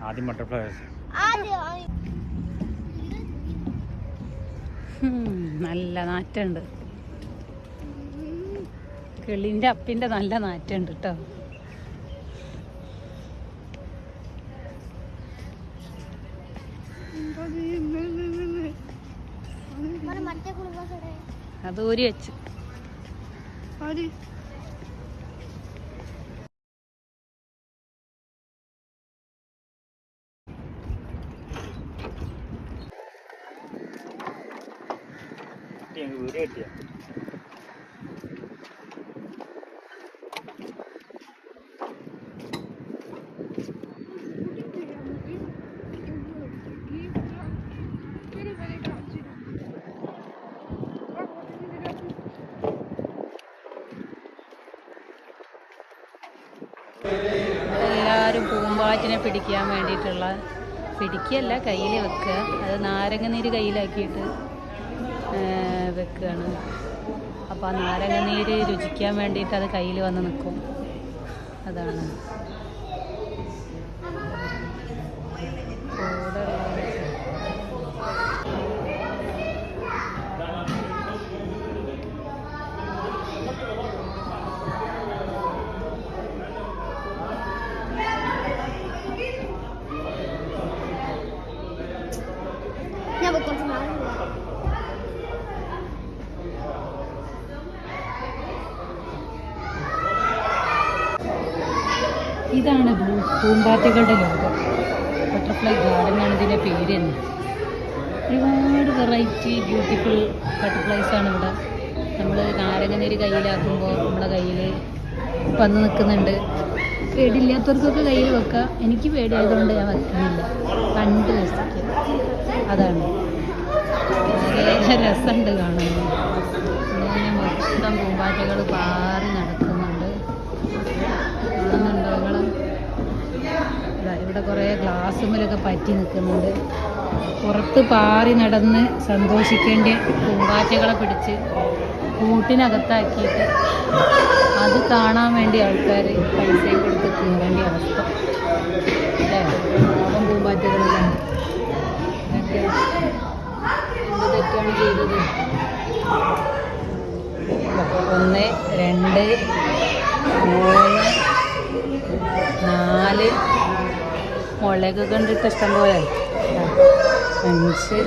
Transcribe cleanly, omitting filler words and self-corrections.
ആദ്യം ബട്ടർഫ്ലൈ. നല്ല നാറ്റുണ്ട്. കിളിൻ്റെ അപ്പിൻ്റെ നല്ല നാറ്റുണ്ട് കേട്ടോ. അത് ഊരി വെച്ചു. വീഡിയോ കിട്ടിയ എല്ലാവരും പൂമ്പാറ്റിനെ പിടിക്കാൻ വേണ്ടിയിട്ടുള്ള, പിടിക്കുകയല്ല കയ്യിൽ വെക്കുക, അത് നാരങ്ങ നീര് കയ്യിലാക്കിയിട്ട് വെക്കുകയാണ്. അപ്പോൾ ആ നാരങ്ങ നീര് രുചിക്കാൻ വേണ്ടിയിട്ട് അത് കയ്യിൽ വന്ന് നിൽക്കും. അതാണ് ഇതാണ് പൂമ്പാറ്റകളുടെ ലോകം. ബട്ടർഫ്ലൈ ഗാർഡൻ ആണ് ഇതിൻ്റെ പേര് തന്നെ. ഒരുപാട് വെറൈറ്റി ബ്യൂട്ടിഫുൾ ബട്ടർഫ്ലൈസാണ് ഇവിടെ. നമ്മൾ നാരങ്ങ നീര് കയ്യിലാക്കുമ്പോൾ നമ്മുടെ കയ്യിൽ വന്ന് നിൽക്കുന്നുണ്ട്. പേടിയില്ലാത്തവർക്കൊക്കെ കയ്യിൽ വെക്കാം. എനിക്ക് പേടിയായതുകൊണ്ട് ഞാൻ വെക്കുന്നില്ല, കണ്ട് രസിക്കുക. അതാണ് വളരെ രസമുണ്ട് കാണുന്നത്. ഇങ്ങനെ മൊത്തം പൂമ്പാറ്റകൾ പാറി നടക്കുന്നുണ്ട്. കാണുന്നുണ്ടോ നിങ്ങൾ? ഇവിടെ കുറേ ഗ്ലാസ്സുമ്മലൊക്കെ പറ്റി നിൽക്കുന്നുണ്ട്. പുറത്ത് പാറി നടന്ന് സന്തോഷിക്കേണ്ട പൂമ്പാറ്റകളെ പിടിച്ച് കൂട്ടിനകത്താക്കിയിട്ട് അത് കാണാൻ വേണ്ടി ആൾക്കാർ പൈസയും കൊടുത്ത് കയറേണ്ട അവസ്ഥ അല്ലേ? പാവം പൂമ്പാറ്റകളെല്ലാം എന്ത് തെറ്റാണ് ചെയ്തത്? 1 2 3 4 മുളക് കണ്ടിട്ട് ഇഷ്ടം പോലെ 5 6